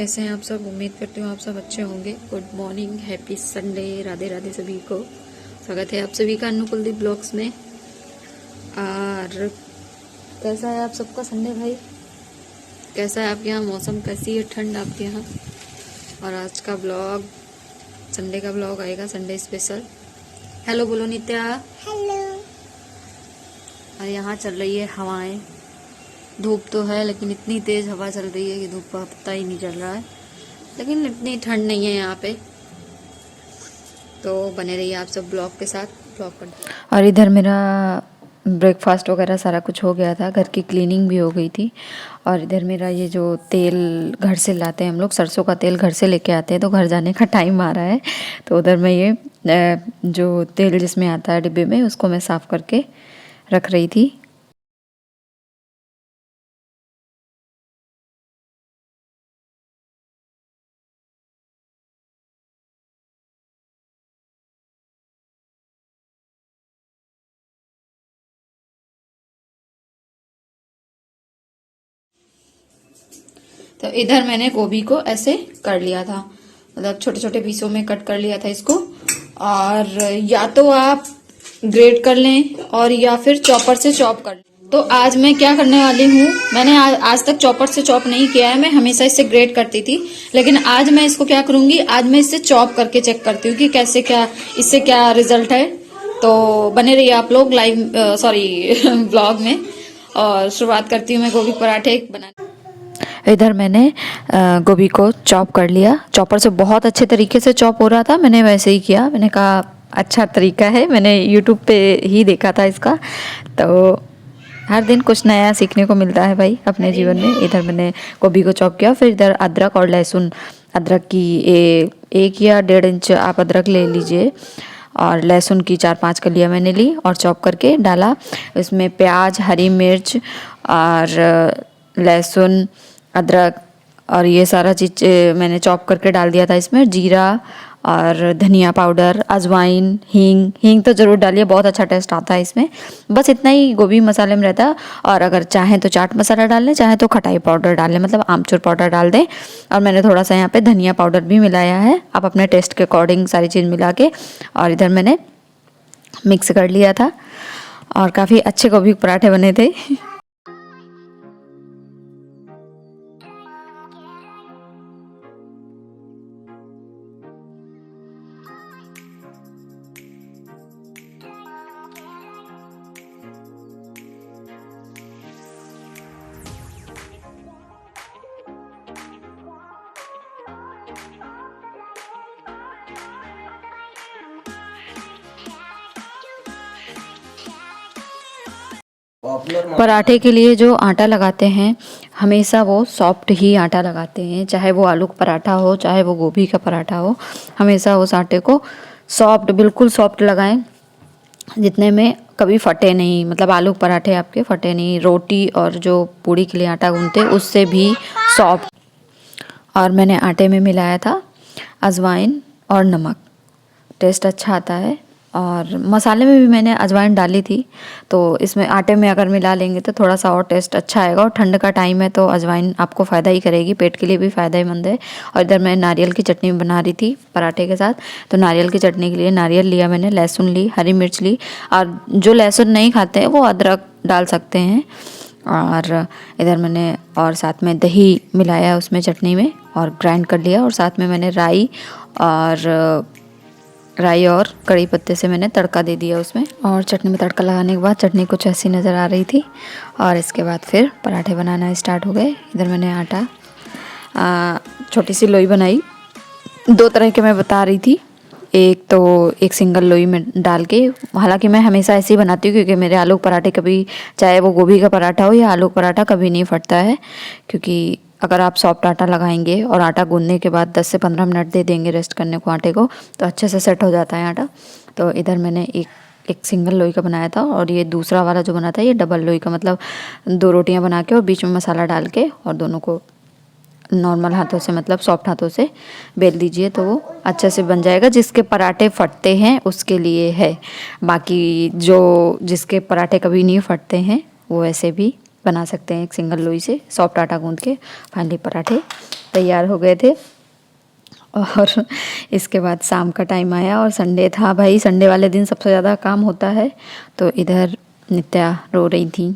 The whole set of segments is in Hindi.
कैसे हैं आप सब। उम्मीद करती हूँ आप सब अच्छे होंगे। Good morning, happy Sunday, Radhe Radhe सभी को। स्वागत है आप सभी का अन्नू कुलदीप ब्लॉग्स में। और कैसा है आप सबका संडे भाई? कैसा है आपके यहाँ मौसम, कैसी है ठंड आपके यहाँ? और आज का ब्लॉग, संडे का ब्लॉग आएगा, संडे स्पेशल। हेलो बोलो नित्या। हेलो। और यहाँ चल रही है हवाएं। धूप तो है लेकिन इतनी तेज हवा चल रही है कि धूप का पता ही नहीं चल रहा है, लेकिन इतनी ठंड नहीं है यहाँ पे। तो बने रहिए आप सब ब्लॉग के साथ, ब्लॉग पर। और इधर मेरा ब्रेकफास्ट वगैरह सारा कुछ हो गया था, घर की क्लीनिंग भी हो गई थी। और इधर मेरा ये जो तेल घर से लाते हैं हम लोग, सरसों का तेल घर से लेके आते हैं, तो घर जाने का टाइम आ रहा है। तो उधर मैं ये जो तेल जिसमें आता है डिब्बे में, उसको मैं साफ़ करके रख रही थी। तो इधर मैंने गोभी को ऐसे कर लिया था, मतलब छोटे छोटे पीसों में कट कर लिया था इसको। और या तो आप ग्रेट कर लें और या फिर चॉपर से चॉप कर लें। तो आज मैं क्या करने वाली हूँ, मैंने आज तक चॉपर से चॉप नहीं किया है, मैं हमेशा इससे ग्रेट करती थी। लेकिन आज मैं इसको क्या करूंगी, आज मैं इससे चॉप करके चेक करती हूँ कि कैसे, क्या इससे क्या रिजल्ट है। तो बने रहिए आप लोग लाइव ब्लॉग में। और शुरुआत करती हूँ मैं गोभी पराठे बनाने। इधर मैंने गोभी को चॉप कर लिया, चॉपर से बहुत अच्छे तरीके से चॉप हो रहा था, मैंने वैसे ही किया। मैंने कहा अच्छा तरीका है, मैंने यूट्यूब पे ही देखा था इसका। तो हर दिन कुछ नया सीखने को मिलता है भाई अपने जीवन में। इधर मैंने गोभी को चॉप किया, फिर इधर अदरक और लहसुन, अदरक की 1 या 1.5 इंच आप अदरक ले लीजिए, और लहसुन की 4-5 कलियाँ मैंने ली और चॉप करके डाला। इसमें प्याज, हरी मिर्च और लहसुन, अदरक और ये सारा चीज़ मैंने चॉप करके डाल दिया था इसमें। जीरा और धनिया पाउडर, अजवाइन, हींग तो ज़रूर डालिए, बहुत अच्छा टेस्ट आता है इसमें। बस इतना ही गोभी मसाले में रहता है। और अगर चाहें तो चाट मसाला डाल लें, चाहे तो खटाई पाउडर डाल लें, मतलब आमचूर पाउडर डाल दें। और मैंने थोड़ा सा यहाँ पे धनिया पाउडर भी मिलाया है, आप अपने टेस्ट के अकॉर्डिंग सारी चीज़ मिला के। और इधर मैंने मिक्स कर लिया था और काफ़ी अच्छे गोभी पराठे बने थे। पराठे के लिए जो आटा लगाते हैं हमेशा वो सॉफ्ट ही आटा लगाते हैं, चाहे वो आलू का पराठा हो, चाहे वो गोभी का पराठा हो। हमेशा उस आटे को सॉफ्ट, बिल्कुल सॉफ्ट लगाएं, जितने में कभी फटे नहीं, मतलब आलू के पराठे आपके फटे नहीं। रोटी और जो पूड़ी के लिए आटा गूंथते हैं उससे भी सॉफ्ट। और मैंने आटे में मिलाया था अजवाइन और नमक, टेस्ट अच्छा आता है। और मसाले में भी मैंने अजवाइन डाली थी, तो इसमें आटे में अगर मिला लेंगे तो थोड़ा सा और टेस्ट अच्छा आएगा। और ठंड का टाइम है तो अजवाइन आपको फ़ायदा ही करेगी, पेट के लिए भी फ़ायदेमंद है। और इधर मैं नारियल की चटनी बना रही थी पराठे के साथ। तो नारियल की चटनी के लिए नारियल लिया मैंने, लहसुन ली, हरी मिर्च ली, और जो लहसुन नहीं खाते हैं वो अदरक डाल सकते हैं। और इधर मैंने और साथ में दही मिलाया उसमें चटनी में और ग्राइंड कर लिया। और साथ में मैंने राई और कड़ी पत्ते से मैंने तड़का दे दिया उसमें। और चटनी में तड़का लगाने के बाद चटनी कुछ ऐसी नज़र आ रही थी। और इसके बाद फिर पराठे बनाना स्टार्ट हो गए। इधर मैंने आटा छोटी सी लोई बनाई, 2 तरह के मैं बता रही थी। एक सिंगल लोई में डाल के, हालांकि मैं हमेशा ऐसे ही बनाती हूँ क्योंकि मेरे आलू पराठे कभी, चाहे वो गोभी का पराठा हो या आलू पराठा, कभी नहीं फटता है। क्योंकि अगर आप सॉफ्ट आटा लगाएंगे और आटा गूंदने के बाद 10 से 15 मिनट दे देंगे रेस्ट करने को आटे को, तो अच्छे से सेट हो जाता है आटा। तो इधर मैंने एक सिंगल लोई का बनाया था, और ये दूसरा वाला जो बना था ये डबल लोई का, मतलब 2 रोटियां बना के और बीच में मसाला डाल के और दोनों को नॉर्मल हाथों से, मतलब सॉफ्ट हाथों से बेल दीजिए तो वो अच्छे से बन जाएगा। जिसके पराठे फटते हैं उसके लिए है, बाकी जिसके पराठे कभी नहीं फटते हैं वो ऐसे भी बना सकते हैं, एक सिंगल लोई से सॉफ्ट आटा गूंद के फाइनली पराठे तैयार हो गए थे। और इसके बाद शाम का टाइम आया और संडे था। भाई संडे वाले दिन सबसे ज़्यादा काम होता है। तो इधर नित्या रो रही थी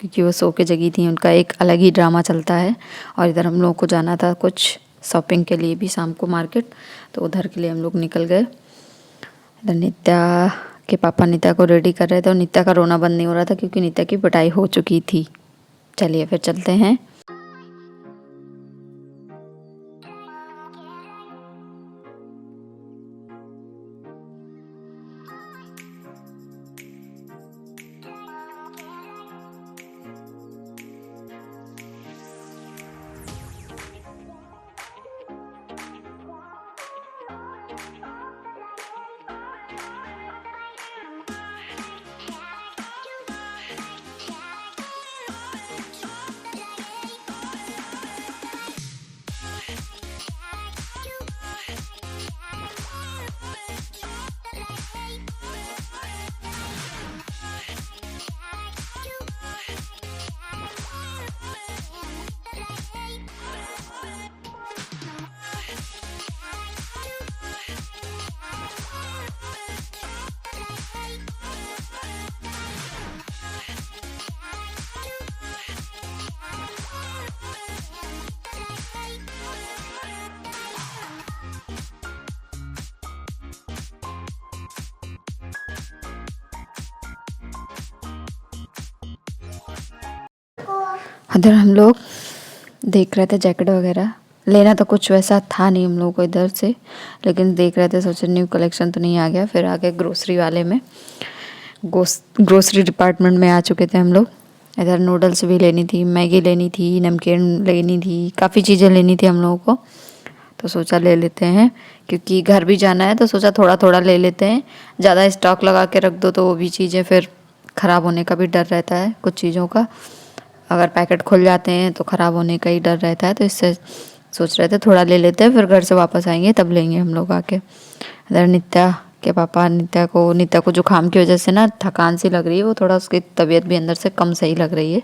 क्योंकि वो सो के जगी थी, उनका एक अलग ही ड्रामा चलता है। और इधर हम लोगों को जाना था कुछ शॉपिंग के लिए भी शाम को मार्केट, तो उधर के लिए हम लोग निकल गए। इधर नित्या के पापा नित्या को रेडी कर रहे थे और नित्या का रोना बंद नहीं हो रहा था क्योंकि नित्या की पिटाई हो चुकी थी। चलिए फिर चलते हैं। इधर हम लोग देख रहे थे जैकेट वगैरह, लेना तो कुछ वैसा था नहीं हम लोगों को इधर से, लेकिन देख रहे थे, सोचे न्यू कलेक्शन तो नहीं आ गया। फिर आगे ग्रोसरी वाले में, ग्रोसरी डिपार्टमेंट में आ चुके थे हम लोग। इधर नूडल्स भी लेनी थी, मैगी लेनी थी, नमकीन लेनी थी, काफ़ी चीज़ें लेनी थी हम लोगों को। तो सोचा ले लेते हैं क्योंकि घर भी जाना है, तो सोचा थोड़ा थोड़ा ले लेते हैं। ज़्यादा स्टॉक लगा के रख दो तो वो भी चीज़ें फिर ख़राब होने का भी डर रहता है कुछ चीज़ों का। अगर पैकेट खुल जाते हैं तो ख़राब होने का ही डर रहता है, तो इससे सोच रहे थे थोड़ा ले लेते हैं, फिर घर से वापस आएंगे तब लेंगे हम लोग आके। इधर नित्या के पापा नित्या को जुकाम की वजह से ना थकान सी लग रही है, वो थोड़ा उसकी तबीयत भी अंदर से कम सही लग रही है।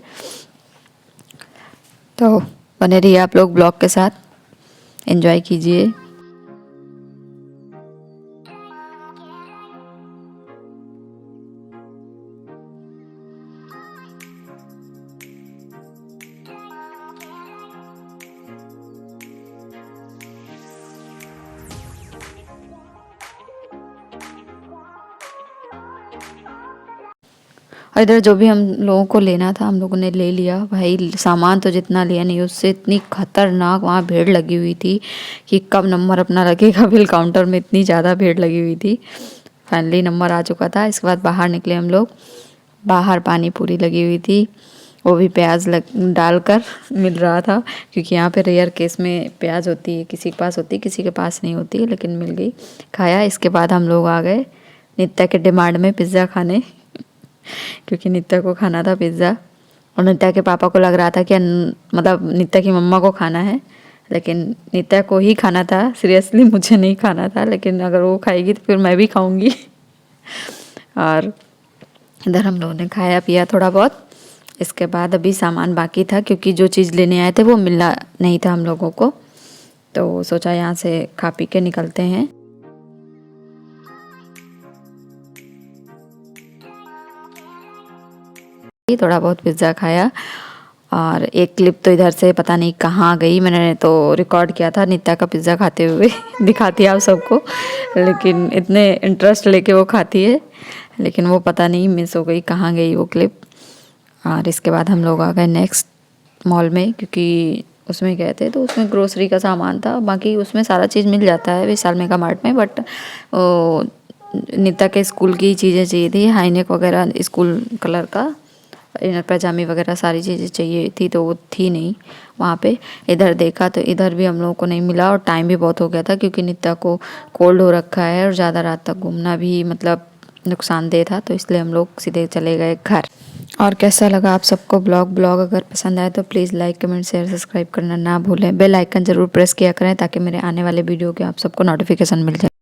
तो बने रहिए आप लोग ब्लॉग के साथ, एंजॉय कीजिए। और इधर जो भी हम लोगों को लेना था हम लोगों ने ले लिया। भाई सामान तो जितना लिया नहीं, उससे इतनी खतरनाक वहाँ भीड़ लगी हुई थी कि कब नंबर अपना लगेगा। बिल काउंटर में इतनी ज़्यादा भीड़ लगी हुई थी। फाइनली नंबर आ चुका था। इसके बाद बाहर निकले हम लोग। बाहर पानी पूरी लगी हुई थी, वो भी प्याज डालकर मिल रहा था क्योंकि यहाँ पे रेयर केस में प्याज होती है, किसी के पास होती है किसी के पास नहीं होती है, लेकिन मिल गई, खाया। इसके बाद हम लोग आ गए नित्या के डिमांड में पिज़्ज़ा खाने क्योंकि नित्या को खाना था पिज़्ज़ा। और नित्या के पापा को लग रहा था कि मतलब नित्या की मम्मा को खाना है, लेकिन नित्या को ही खाना था। सीरियसली मुझे नहीं खाना था, लेकिन अगर वो खाएगी तो फिर मैं भी खाऊंगी। और इधर हम लोगों ने खाया पिया थोड़ा बहुत। इसके बाद अभी सामान बाकी था क्योंकि जो चीज़ लेने आए थे वो मिलना नहीं था हम लोगों को, तो सोचा यहाँ से खा पी के निकलते हैं। थोड़ा बहुत पिज़्ज़ा खाया और एक क्लिप तो इधर से पता नहीं कहाँ गई, मैंने तो रिकॉर्ड किया था नित्या का पिज़्ज़ा खाते हुए दिखाती है आप सबको, लेकिन इतने इंटरेस्ट लेके वो खाती है, लेकिन वो पता नहीं मिस हो गई, कहाँ गई वो क्लिप। और इसके बाद हम लोग आ गए नेक्स्ट मॉल में क्योंकि उसमें गए थे तो उसमें ग्रोसरी का सामान था। बाकी उसमें सारा चीज़ मिल जाता है विशाल मेगा मार्ट में, बट नित्या के स्कूल की चीज़ें चाहिए थी, हाईनेक वगैरह, स्कूल कलर का इनर पैजामी वगैरह सारी चीज़ें चाहिए थी, तो वो थी नहीं वहाँ पे। इधर देखा तो इधर भी हम लोगों को नहीं मिला और टाइम भी बहुत हो गया था क्योंकि नित्या को कोल्ड हो रखा है और ज़्यादा रात तक घूमना भी मतलब नुकसानदेह था, तो इसलिए हम लोग सीधे चले गए घर। और कैसा लगा आप सबको ब्लॉग अगर पसंद आए तो please like comment share subscribe करना ना भूलें। बेल आइकन ज़रूर प्रेस किया करें ताकि मेरे आने वाले वीडियो के आप सबको नोटिफिकेशन मिल जाए।